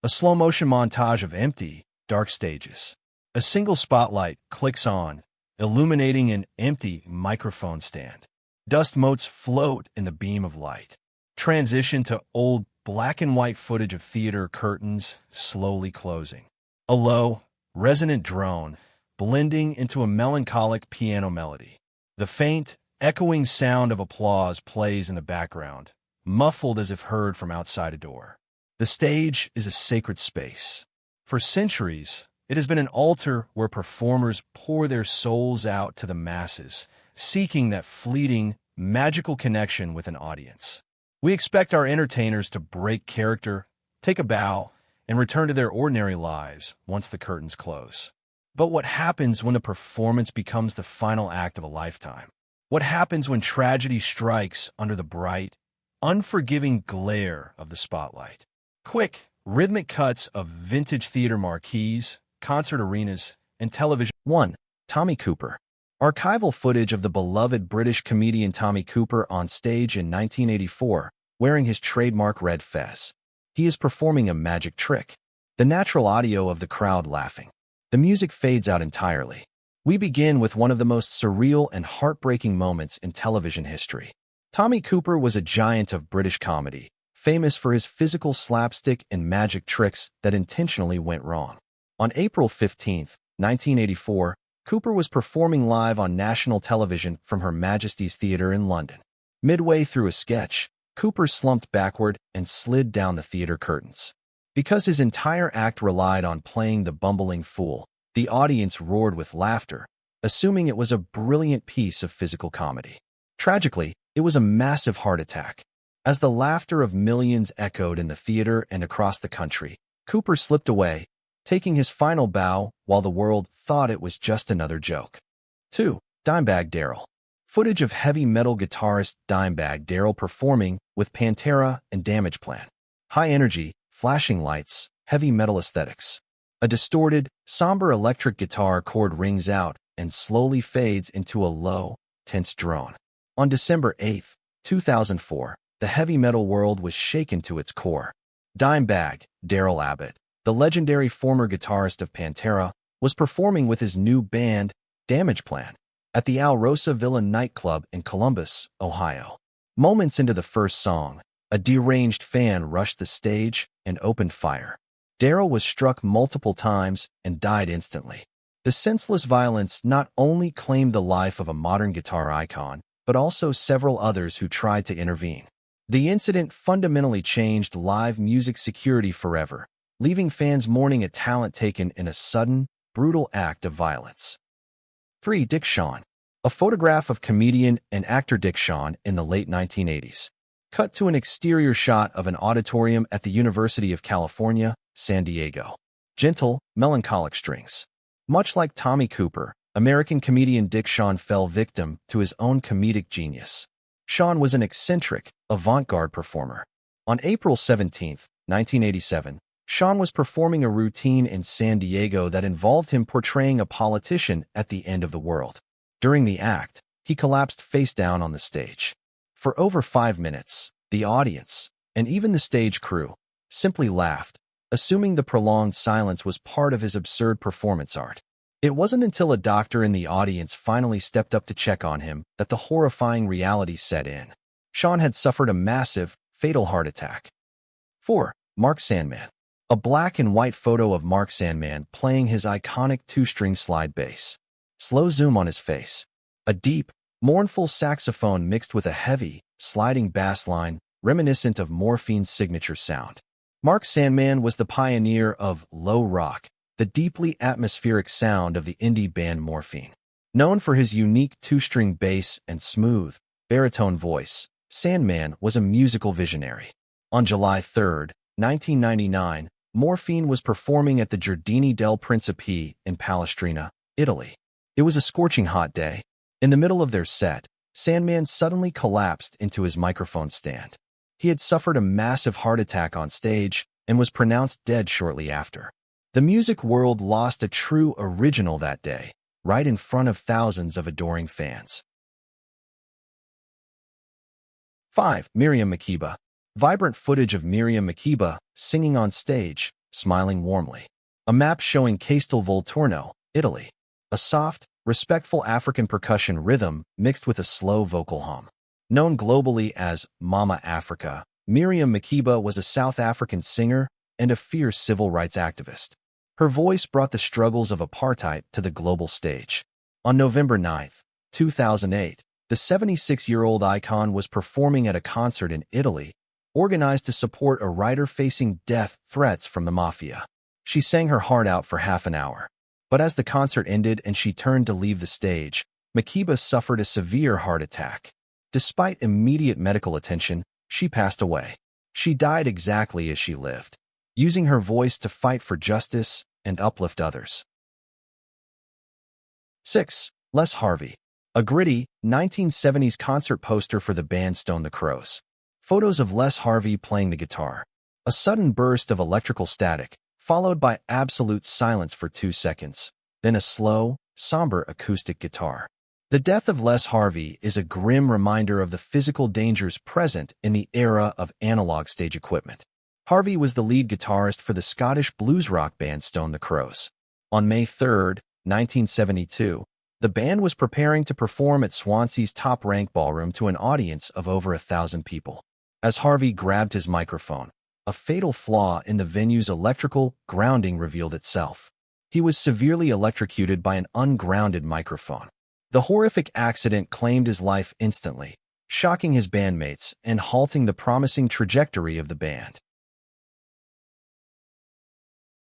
A slow-motion montage of empty, dark stages. A single spotlight clicks on, illuminating an empty microphone stand. Dust motes float in the beam of light. Transition to old black-and-white footage of theater curtains slowly closing. A low, resonant drone, blending into a melancholic piano melody. The faint, echoing sound of applause plays in the background, muffled as if heard from outside a door. The stage is a sacred space. For centuries, it has been an altar where performers pour their souls out to the masses, seeking that fleeting, magical connection with an audience. We expect our entertainers to break character, take a bow, and return to their ordinary lives once the curtains close. But what happens when the performance becomes the final act of a lifetime? What happens when tragedy strikes under the bright, unforgiving glare of the spotlight? Quick, rhythmic cuts of vintage theater marquees, concert arenas, and television. 1. Tommy Cooper. Archival footage of the beloved British comedian Tommy Cooper on stage in 1984, wearing his trademark red fez. He is performing a magic trick. The natural audio of the crowd laughing. The music fades out entirely. We begin with one of the most surreal and heartbreaking moments in television history. Tommy Cooper was a giant of British comedy, famous for his physical slapstick and magic tricks that intentionally went wrong. On April 15, 1984, Cooper was performing live on national television from Her Majesty's Theatre in London. Midway through a sketch, Cooper slumped backward and slid down the theater curtains. Because his entire act relied on playing the bumbling fool, the audience roared with laughter, assuming it was a brilliant piece of physical comedy. Tragically, it was a massive heart attack. As the laughter of millions echoed in the theater and across the country, Cooper slipped away, taking his final bow while the world thought it was just another joke. 2. Dimebag Darrell. Footage of heavy metal guitarist Dimebag Darrell performing with Pantera and Damageplan. High energy, flashing lights, heavy metal aesthetics. A distorted, somber electric guitar chord rings out and slowly fades into a low, tense drone. On December 8, 2004, the heavy metal world was shaken to its core. Dimebag Darrell Abbott, the legendary former guitarist of Pantera, was performing with his new band, Damageplan, at the Alrosa Villa nightclub in Columbus, Ohio. Moments into the first song, a deranged fan rushed the stage and opened fire. Darrell was struck multiple times and died instantly. The senseless violence not only claimed the life of a modern guitar icon, but also several others who tried to intervene. The incident fundamentally changed live music security forever, leaving fans mourning a talent taken in a sudden, brutal act of violence. 3. Dick Shawn. A photograph of comedian and actor Dick Shawn in the late 1980s. Cut to an exterior shot of an auditorium at the University of California, San Diego. Gentle, melancholic strings. Much like Tommy Cooper, American comedian Dick Shawn fell victim to his own comedic genius. Shawn was an eccentric, avant-garde performer. On April 17, 1987, Shawn was performing a routine in San Diego that involved him portraying a politician at the end of the world. During the act, he collapsed face down on the stage. For over 5 minutes, the audience, and even the stage crew, simply laughed, assuming the prolonged silence was part of his absurd performance art. It wasn't until a doctor in the audience finally stepped up to check on him that the horrifying reality set in. Shawn had suffered a massive, fatal heart attack. 4. Mark Sandman. A black and white photo of Mark Sandman playing his iconic 2-string slide bass. Slow zoom on his face. A deep, mournful saxophone mixed with a heavy, sliding bass line reminiscent of Morphine's signature sound. Mark Sandman was the pioneer of low rock, the deeply atmospheric sound of the indie band Morphine. Known for his unique 2-string bass and smooth, baritone voice, Sandman was a musical visionary. On July 3, 1999, Morphine was performing at the Giardini del Principe in Palestrina, Italy. It was a scorching hot day. In the middle of their set, Sandman suddenly collapsed into his microphone stand. He had suffered a massive heart attack on stage and was pronounced dead shortly after. The music world lost a true original that day, right in front of thousands of adoring fans. 5. Miriam Makeba. Vibrant footage of Miriam Makeba singing on stage, smiling warmly. A map showing Castelvolturno, Italy. A soft, respectful African percussion rhythm mixed with a slow vocal hum. Known globally as Mama Africa, Miriam Makeba was a South African singer and a fierce civil rights activist. Her voice brought the struggles of apartheid to the global stage. On November 9, 2008, the 76-year-old icon was performing at a concert in Italy, organized to support a writer facing death threats from the mafia. She sang her heart out for half an hour. But as the concert ended and she turned to leave the stage, Makeba suffered a severe heart attack. Despite immediate medical attention, she passed away. She died exactly as she lived, using her voice to fight for justice and uplift others. 6. Les Harvey. A gritty, 1970s concert poster for the band Stone the Crows. Photos of Les Harvey playing the guitar. A sudden burst of electrical static, followed by absolute silence for 2 seconds, then a slow, somber acoustic guitar. The death of Les Harvey is a grim reminder of the physical dangers present in the era of analog stage equipment. Harvey was the lead guitarist for the Scottish blues rock band Stone the Crows. On May 3, 1972, the band was preparing to perform at Swansea's top-ranked ballroom to an audience of over 1,000 people. As Harvey grabbed his microphone, a fatal flaw in the venue's electrical grounding revealed itself. He was severely electrocuted by an ungrounded microphone. The horrific accident claimed his life instantly, shocking his bandmates and halting the promising trajectory of the band.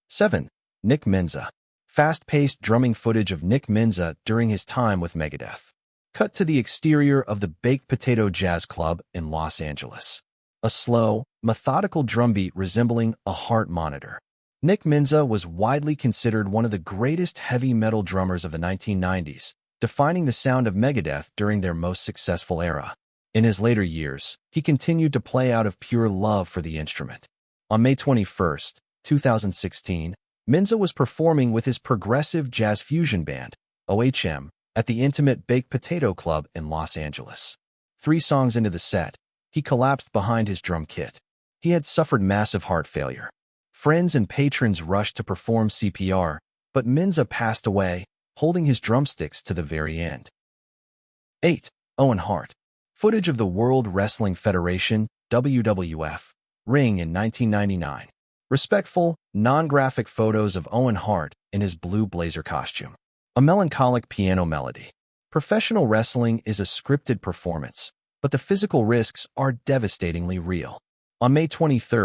7. Nick Menza. Fast-paced drumming footage of Nick Menza during his time with Megadeth. Cut to the exterior of the Baked Potato Jazz Club in Los Angeles. A slow, methodical drumbeat resembling a heart monitor. Nick Menza was widely considered one of the greatest heavy metal drummers of the 1990s, defining the sound of Megadeth during their most successful era. In his later years, he continued to play out of pure love for the instrument. On May 21, 2016, Menza was performing with his progressive jazz fusion band, OHM, at the intimate Baked Potato Club in Los Angeles. 3 songs into the set, he collapsed behind his drum kit. He had suffered massive heart failure. Friends and patrons rushed to perform CPR, but Menza passed away, holding his drumsticks to the very end. 8. Owen Hart. Footage of the World Wrestling Federation, WWF, ring in 1999. Respectful, non-graphic photos of Owen Hart in his blue blazer costume. A melancholic piano melody. Professional wrestling is a scripted performance, but the physical risks are devastatingly real. On May 23,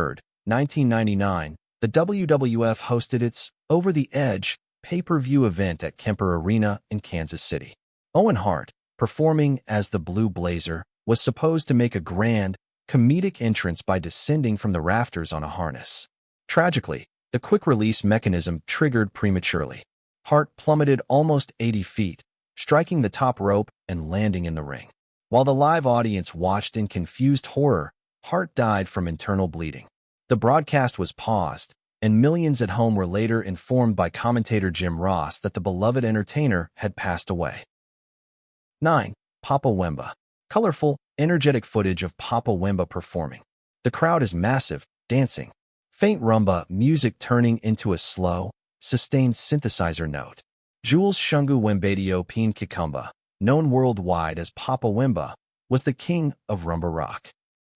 1999, the WWF hosted its Over the Edge pay-per-view event at Kemper Arena in Kansas City. Owen Hart, performing as the Blue Blazer, was supposed to make a grand, comedic entrance by descending from the rafters on a harness. Tragically, the quick-release mechanism triggered prematurely. Hart plummeted almost 80 feet, striking the top rope and landing in the ring. While the live audience watched in confused horror, Hart died from internal bleeding. The broadcast was paused, and millions at home were later informed by commentator Jim Ross that the beloved entertainer had passed away. 9. Papa Wemba. Colorful, energetic footage of Papa Wemba performing. The crowd is massive, dancing. Faint rumba music turning into a slow, sustained synthesizer note. Jules Shungu Wembadio Pine Kikumba, known worldwide as Papa Wemba, was the king of rumba rock.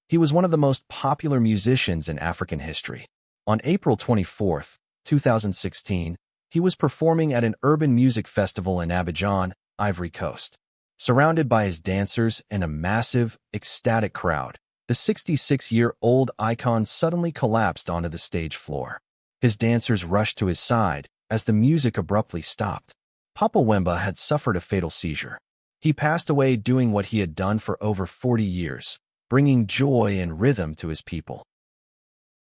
He was one of the most popular musicians in African history. On April 24, 2016, he was performing at an urban music festival in Abidjan, Ivory Coast. Surrounded by his dancers and a massive, ecstatic crowd, the 66-year-old icon suddenly collapsed onto the stage floor. His dancers rushed to his side as the music abruptly stopped. Papa Wemba had suffered a fatal seizure. He passed away doing what he had done for over 40 years, bringing joy and rhythm to his people.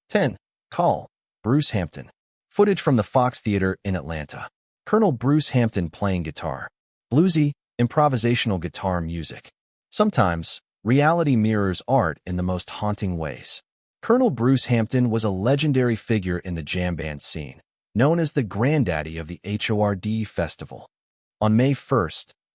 10. Call. Bruce Hampton. Footage from the Fox Theater in Atlanta. Colonel Bruce Hampton playing guitar. Bluesy, improvisational guitar music. Sometimes, reality mirrors art in the most haunting ways. Colonel Bruce Hampton was a legendary figure in the jam band scene, known as the granddaddy of the HORD Festival. On May 1,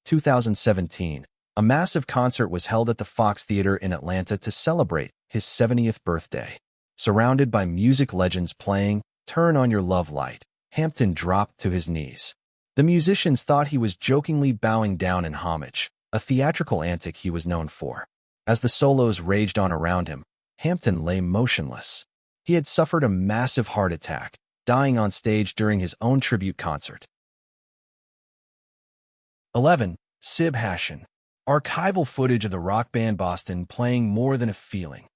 2017, a massive concert was held at the Fox Theater in Atlanta to celebrate his 70th birthday. Surrounded by music legends playing, Turn on your love light. Hampton dropped to his knees. The musicians thought he was jokingly bowing down in homage, a theatrical antic he was known for. As the solos raged on around him, Hampton lay motionless. He had suffered a massive heart attack, dying on stage during his own tribute concert. 11. Sib Hashian. Archival footage of the rock band Boston playing More Than a Feeling.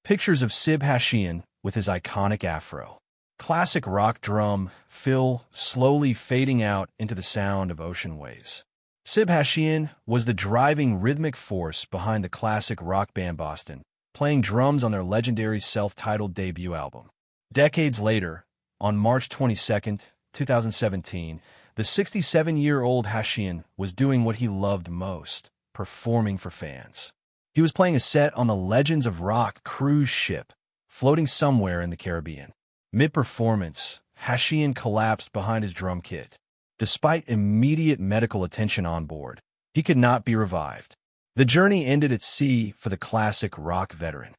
Pictures of Sib Hashian with his iconic afro. Classic rock drum fill slowly fading out into the sound of ocean waves. Sib Hashian was the driving rhythmic force behind the classic rock band Boston, playing drums on their legendary self-titled debut album. Decades later, on March 22, 2017, the 67-year-old Hashian was doing what he loved most, performing for fans. He was playing a set on the Legends of Rock cruise ship, floating somewhere in the Caribbean. Mid-performance, Hashian collapsed behind his drum kit. Despite immediate medical attention on board, he could not be revived. The journey ended at sea for the classic rock veteran.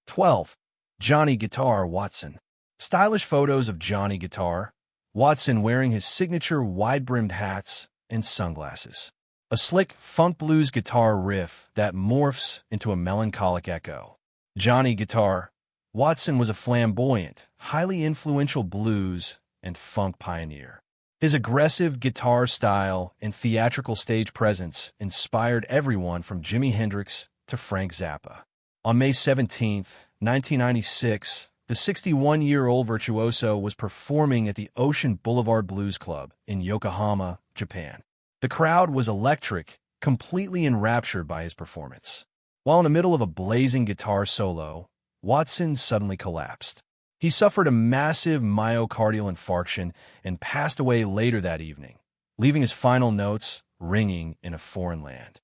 12. Johnny Guitar Watson. Stylish photos of Johnny Guitar Watson wearing his signature wide-brimmed hats and sunglasses. A slick funk blues guitar riff that morphs into a melancholic echo. Johnny Guitar Watson was a flamboyant, highly influential blues and funk pioneer. His aggressive guitar style and theatrical stage presence inspired everyone from Jimi Hendrix to Frank Zappa. On May 17, 1996, the 61-year-old virtuoso was performing at the Ocean Boulevard Blues Club in Yokohama, Japan. The crowd was electric, completely enraptured by his performance. While in the middle of a blazing guitar solo, Watson suddenly collapsed. He suffered a massive myocardial infarction and passed away later that evening, leaving his final notes ringing in a foreign land.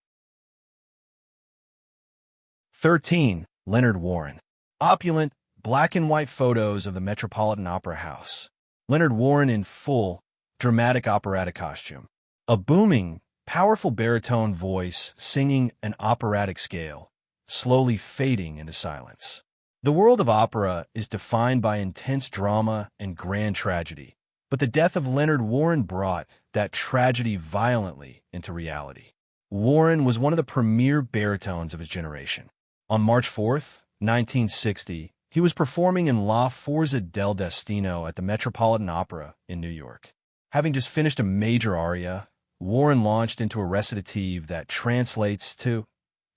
13. Leonard Warren. Opulent, black-and-white photos of the Metropolitan Opera House. Leonard Warren in full, dramatic operatic costume. A booming, powerful baritone voice singing an operatic scale, slowly fading into silence. The world of opera is defined by intense drama and grand tragedy, but the death of Leonard Warren brought that tragedy violently into reality. Warren was one of the premier baritones of his generation. On March 4, 1960, he was performing in La Forza del Destino at the Metropolitan Opera in New York. Having just finished a major aria, Warren launched into a recitative that translates to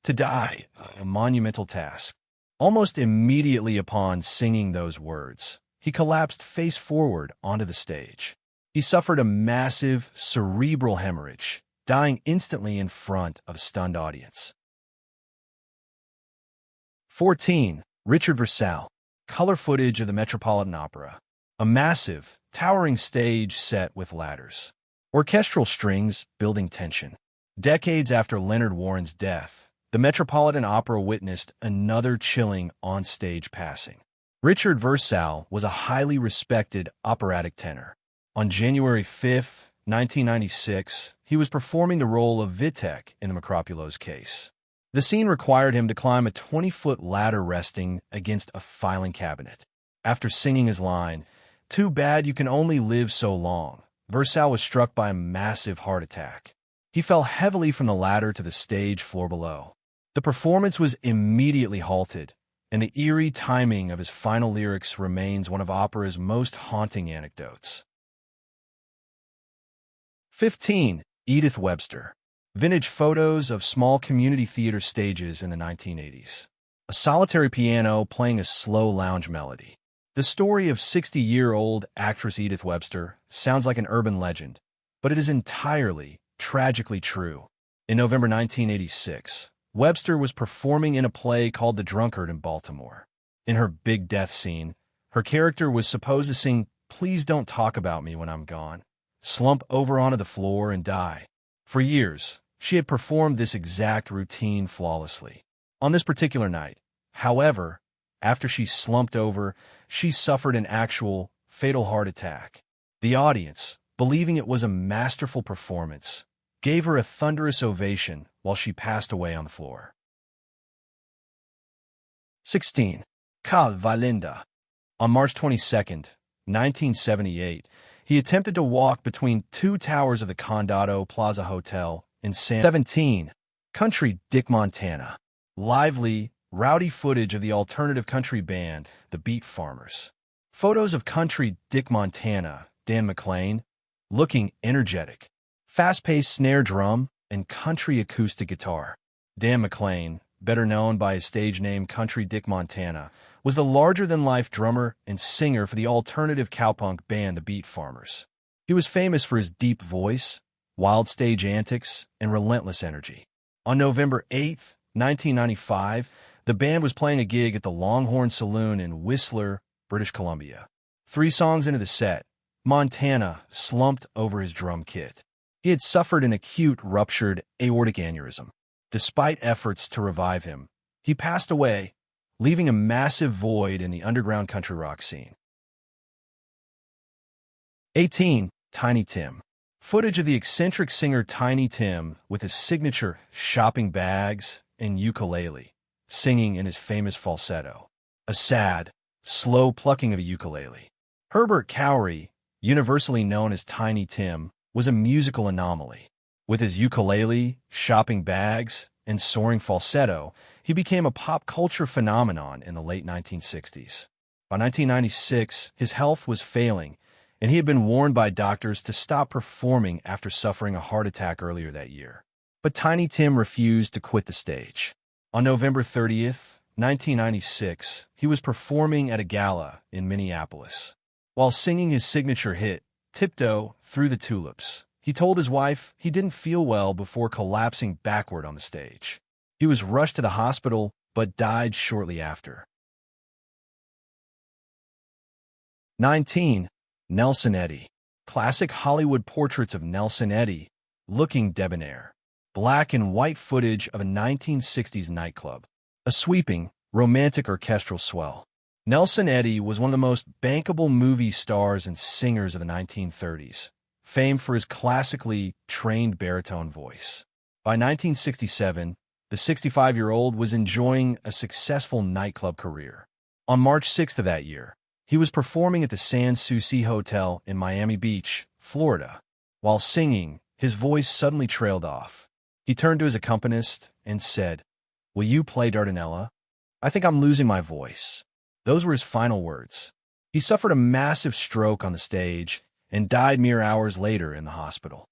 die, a monumental task. Almost immediately upon singing those words, he collapsed face forward onto the stage. He suffered a massive cerebral hemorrhage, dying instantly in front of a stunned audience. 14. Richard Versailles. Color footage of the Metropolitan Opera. A massive, towering stage set with ladders. Orchestral strings building tension. Decades after Leonard Warren's death, the Metropolitan Opera witnessed another chilling on-stage passing. Richard Versailles was a highly respected operatic tenor. On January 5, 1996, he was performing the role of Vitek in the Micropulos case. The scene required him to climb a 20-foot ladder resting against a filing cabinet. After singing his line, "Too bad you can only live so long," Versailles was struck by a massive heart attack. He fell heavily from the ladder to the stage floor below. The performance was immediately halted, and the eerie timing of his final lyrics remains one of opera's most haunting anecdotes. 15. Edith Webster. Vintage photos of small community theater stages in the 1980s. A solitary piano playing a slow lounge melody. The story of 60-year-old actress Edith Webster sounds like an urban legend, but it is entirely, tragically true. In November 1986, Webster was performing in a play called The Drunkard in Baltimore. In her big death scene, her character was supposed to sing "Please Don't Talk About Me When I'm Gone," slump over onto the floor and die. For years, she had performed this exact routine flawlessly. On this particular night, however, after she slumped over, she suffered an actual, fatal heart attack. The audience, believing it was a masterful performance, gave her a thunderous ovation while she passed away on the floor. 16. Ka Valinda. On March 22, 1978, he attempted to walk between two towers of the Condado Plaza Hotel in San 17. Country Dick Montana. Lively, rowdy footage of the alternative country band, the Beat Farmers. Photos of Country Dick Montana, Dan McLean, looking energetic. Fast-paced snare drum and country acoustic guitar. Dan McLean, better known by his stage name Country Dick Montana, was the larger-than-life drummer and singer for the alternative cowpunk band the Beat Farmers. He was famous for his deep voice, wild stage antics, and relentless energy. On November 8, 1995, the band was playing a gig at the Longhorn Saloon in Whistler, British Columbia. 3 songs into the set, Montana slumped over his drum kit. He had suffered an acute ruptured aortic aneurysm. Despite efforts to revive him, he passed away, leaving a massive void in the underground country rock scene. 18. Tiny Tim. Footage of the eccentric singer Tiny Tim with his signature shopping bags and ukulele, singing in his famous falsetto. A sad, slow plucking of a ukulele. Herbert Cowrie, universally known as Tiny Tim, was a musical anomaly. With his ukulele, shopping bags, and soaring falsetto, he became a pop culture phenomenon in the late 1960s. By 1996, his health was failing, and he had been warned by doctors to stop performing after suffering a heart attack earlier that year. But Tiny Tim refused to quit the stage. On November 30th, 1996, he was performing at a gala in Minneapolis. While singing his signature hit, Tiptoe Through the Tulips, he told his wife he didn't feel well before collapsing backward on the stage. He was rushed to the hospital, but died shortly after. 19. Nelson Eddy. Classic Hollywood portraits of Nelson Eddy, looking debonair. Black and white footage of a 1960s nightclub. A sweeping, romantic orchestral swell. Nelson Eddy was one of the most bankable movie stars and singers of the 1930s, famed for his classically trained baritone voice. By 1967, the 65-year-old was enjoying a successful nightclub career. On March 6th of that year, he was performing at the Sans Souci Hotel in Miami Beach, Florida. While singing, his voice suddenly trailed off. He turned to his accompanist and said, "Will you play Dardanella? I think I'm losing my voice." Those were his final words. He suffered a massive stroke on the stage and died mere hours later in the hospital.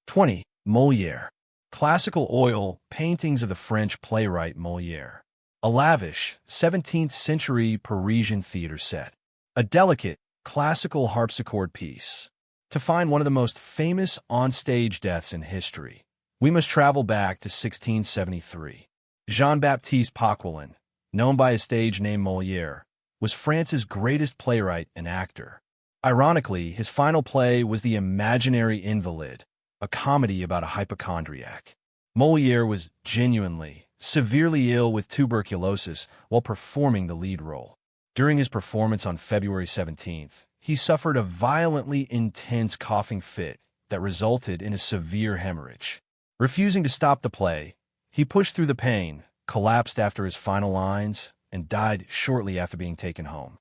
20. Molière. Classical oil paintings of the French playwright Molière. A lavish, 17th-century Parisian theater set. A delicate, classical harpsichord piece. To find one of the most famous on-stage deaths in history, we must travel back to 1673. Jean-Baptiste Poquelin, known by his stage name Molière, was France's greatest playwright and actor. Ironically, his final play was The Imaginary Invalid, a comedy about a hypochondriac. Molière was genuinely, severely ill with tuberculosis while performing the lead role. During his performance on February 17th, he suffered a violently intense coughing fit that resulted in a severe hemorrhage. Refusing to stop the play, he pushed through the pain, collapsed after his final lines, and died shortly after being taken home.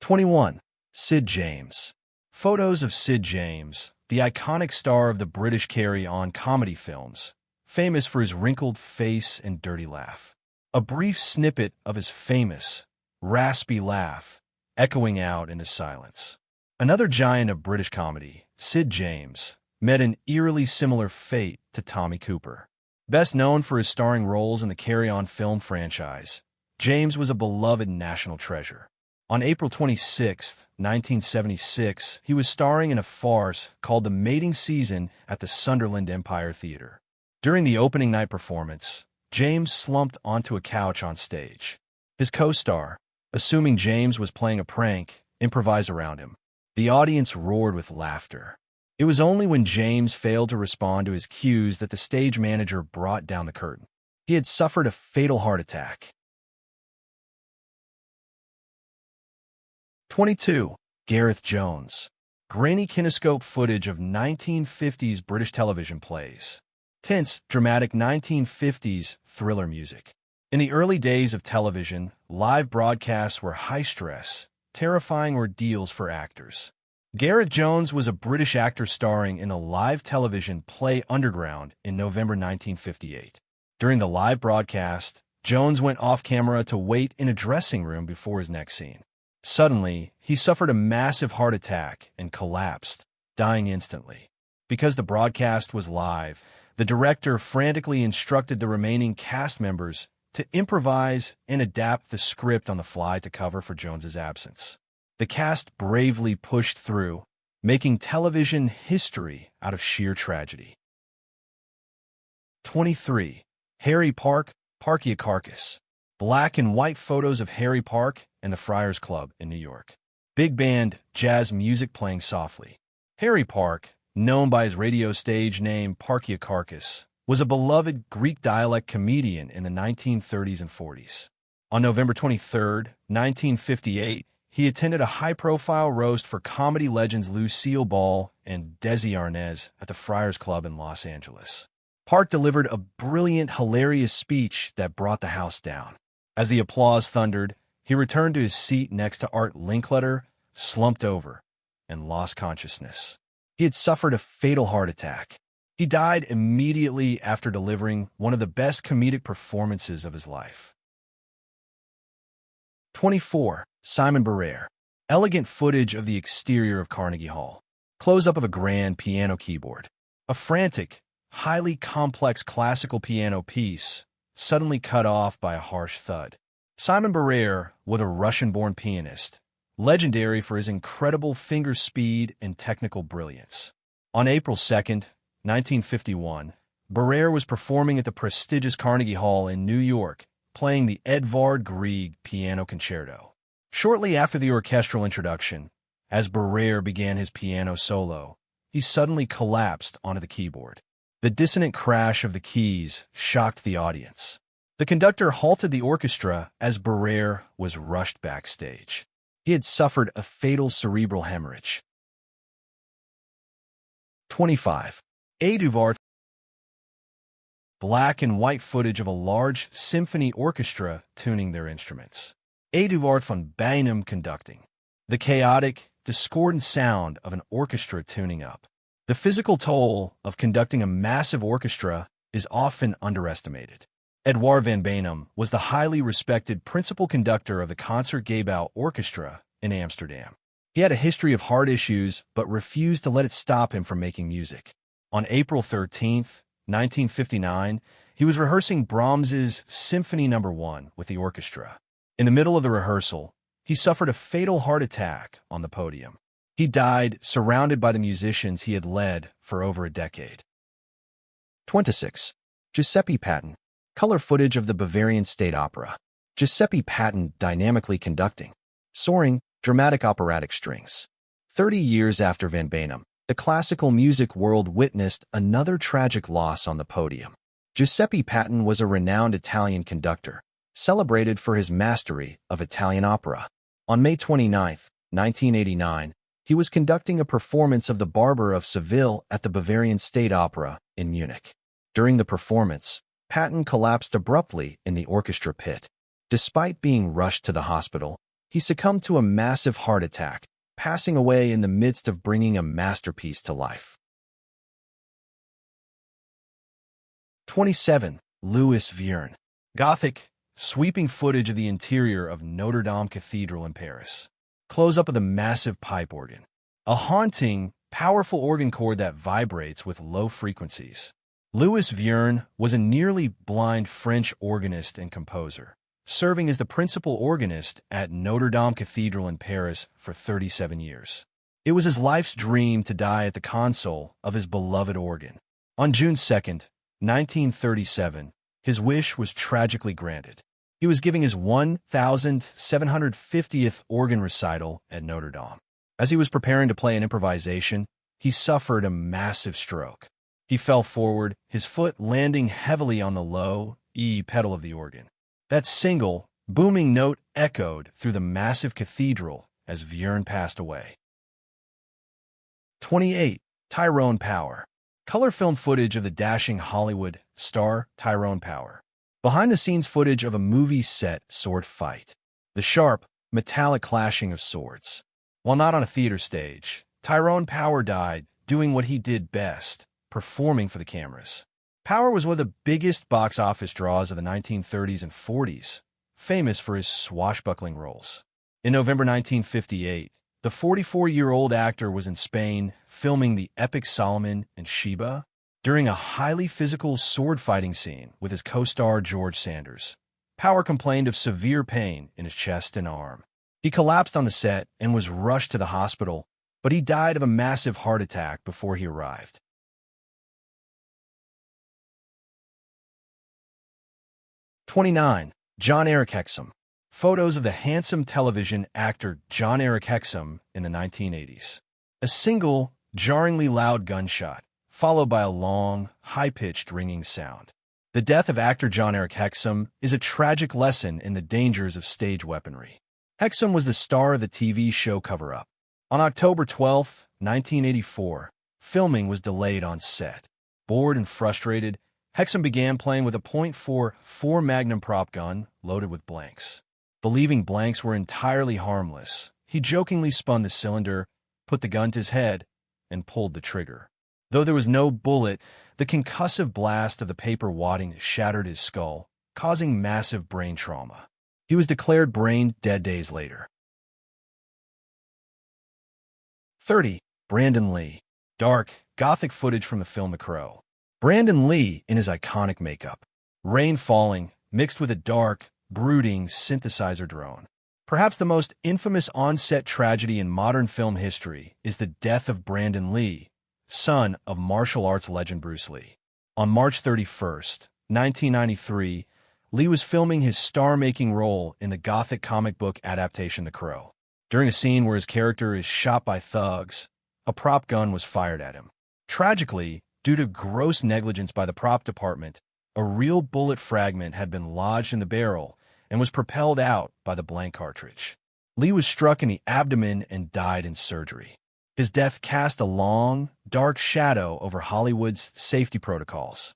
21. Sid James. Photos of Sid James, the iconic star of the British carry-on comedy films, famous for his wrinkled face and dirty laugh. A brief snippet of his famous, raspy laugh, echoing out into silence. Another giant of British comedy, Sid James, met an eerily similar fate to Tommy Cooper. Best known for his starring roles in the Carry On film franchise, James was a beloved national treasure. On April 26, 1976, he was starring in a farce called The Mating Season at the Sunderland Empire Theatre. During the opening night performance, James slumped onto a couch on stage. His co-star, assuming James was playing a prank, improvised around him. The audience roared with laughter. It was only when James failed to respond to his cues that the stage manager brought down the curtain. He had suffered a fatal heart attack. 22. Gareth Jones. Grainy kinescope footage of 1950s British television plays. Tense, dramatic 1950s thriller music. In the early days of television, live broadcasts were high-stress, terrifying ordeals for actors. Gareth Jones was a British actor starring in the live television play Underground in November 1958. During the live broadcast, Jones went off-camera to wait in a dressing room before his next scene. Suddenly, he suffered a massive heart attack and collapsed, dying instantly. Because the broadcast was live, the director frantically instructed the remaining cast members to improvise and adapt the script on the fly to cover for Jones's absence. The cast bravely pushed through, making television history out of sheer tragedy. 23. Harry Park, Parkiacarcus. Black and white photos of Harry Park and the Friars Club in New York. Big band, jazz music playing softly. Harry Park, known by his radio stage name Parkiacarcus, was a beloved Greek dialect comedian in the 1930s and 40s. On November 23, 1958, he attended a high-profile roast for comedy legends Lucille Ball and Desi Arnaz at the Friars Club in Los Angeles. Park delivered a brilliant, hilarious speech that brought the house down. As the applause thundered, he returned to his seat next to Art Linkletter, slumped over, and lost consciousness. He had suffered a fatal heart attack. He died immediately after delivering one of the best comedic performances of his life. 24. Simon Barrere. Elegant footage of the exterior of Carnegie Hall. Close-up of a grand piano keyboard. A frantic, highly complex classical piano piece, suddenly cut off by a harsh thud. Simon Barrere was a Russian-born pianist, legendary for his incredible finger speed and technical brilliance. On April 2, 1951, Barrere was performing at the prestigious Carnegie Hall in New York, playing the Edvard Grieg Piano Concerto. Shortly after the orchestral introduction, as Barrere began his piano solo, he suddenly collapsed onto the keyboard. The dissonant crash of the keys shocked the audience. The conductor halted the orchestra as Barrere was rushed backstage. He had suffered a fatal cerebral hemorrhage. 25. Eduard. Black and white footage of a large symphony orchestra tuning their instruments. Eduard von Beinum conducting. The chaotic, discordant sound of an orchestra tuning up. The physical toll of conducting a massive orchestra is often underestimated. Eduard van Beinum was the highly respected principal conductor of the Concertgebouw Orchestra in Amsterdam. He had a history of heart issues but refused to let it stop him from making music. On April 13, 1959, he was rehearsing Brahms's Symphony No. 1 with the orchestra. In the middle of the rehearsal, he suffered a fatal heart attack on the podium. He died surrounded by the musicians he had led for over a decade. 26. Giuseppe Patton. Color footage of the Bavarian State Opera. Giuseppe Patton dynamically conducting. Soaring, dramatic operatic strings. 30 years after Van Beinum, the classical music world witnessed another tragic loss on the podium. Giuseppe Patton was a renowned Italian conductor, celebrated for his mastery of Italian opera. On May 29, 1989, he was conducting a performance of The Barber of Seville at the Bavarian State Opera in Munich. During the performance, Patton collapsed abruptly in the orchestra pit. Despite being rushed to the hospital, he succumbed to a massive heart attack, passing away in the midst of bringing a masterpiece to life. 27. Louis Vuitton. Gothic, sweeping footage of the interior of Notre Dame Cathedral in Paris. Close-up of the massive pipe organ. A haunting, powerful organ chord that vibrates with low frequencies. Louis Vuitton was a nearly blind French organist and composer, serving as the principal organist at Notre Dame Cathedral in Paris for 37 years. It was his life's dream to die at the console of his beloved organ. On June 2, 1937, his wish was tragically granted. He was giving his 1,750th organ recital at Notre Dame. As he was preparing to play an improvisation, he suffered a massive stroke. He fell forward, his foot landing heavily on the low E pedal of the organ. That single, booming note echoed through the massive cathedral as Vuitton passed away. 28. Tyrone Power. Color film footage of the dashing Hollywood star Tyrone Power. Behind-the-scenes footage of a movie set sword fight. The sharp, metallic clashing of swords. While not on a theater stage, Tyrone Power died doing what he did best, performing for the cameras. Power was one of the biggest box office draws of the 1930s and 40s, famous for his swashbuckling roles. In November 1958, the 44-year-old actor was in Spain filming the epic Solomon and Sheba during a highly physical sword-fighting scene with his co-star George Sanders. Power complained of severe pain in his chest and arm. He collapsed on the set and was rushed to the hospital, but he died of a massive heart attack before he arrived. 29. John Eric Hexum. Photos of the handsome television actor John Eric Hexum in the 1980s. A single, jarringly loud gunshot, followed by a long, high-pitched ringing sound. The death of actor John Eric Hexum is a tragic lesson in the dangers of stage weaponry. Hexum was the star of the TV show Cover Up. On October 12, 1984, filming was delayed on set. Bored and frustrated, Hexum began playing with a .44 Magnum prop gun loaded with blanks. Believing blanks were entirely harmless, he jokingly spun the cylinder, put the gun to his head, and pulled the trigger. Though there was no bullet, the concussive blast of the paper wadding shattered his skull, causing massive brain trauma. He was declared brain dead days later. 30. Brandon Lee. Dark, gothic footage from the film The Crow. Brandon Lee in his iconic makeup. Rain falling, mixed with a dark, brooding synthesizer drone. Perhaps the most infamous on-set tragedy in modern film history is the death of Brandon Lee, son of martial arts legend Bruce Lee. On March 31, 1993, Lee was filming his star-making role in the gothic comic book adaptation The Crow. During a scene where his character is shot by thugs, a prop gun was fired at him. Tragically, due to gross negligence by the prop department, a real bullet fragment had been lodged in the barrel and was propelled out by the blank cartridge. Lee was struck in the abdomen and died in surgery. His death cast a long, dark shadow over Hollywood's safety protocols.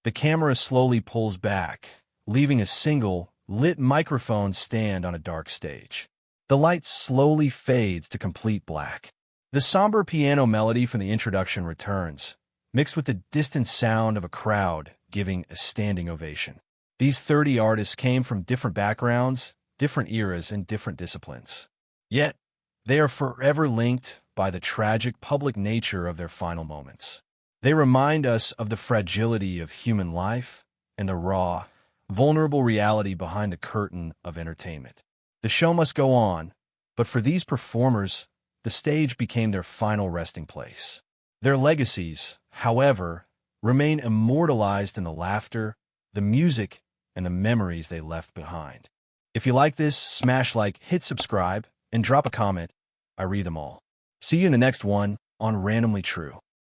The camera slowly pulls back, leaving a single, lit microphone stand on a dark stage. The light slowly fades to complete black. The somber piano melody from the introduction returns, mixed with the distant sound of a crowd giving a standing ovation. These 30 artists came from different backgrounds, different eras, and different disciplines. Yet, they are forever linked by the tragic public nature of their final moments. They remind us of the fragility of human life and the raw, vulnerable reality behind the curtain of entertainment. The show must go on, but for these performers, the stage became their final resting place. Their legacies, however, remain immortalized in the laughter, the music, and the memories they left behind. If you like this, smash like, hit subscribe, and drop a comment. I read them all. See you in the next one on Randomly True.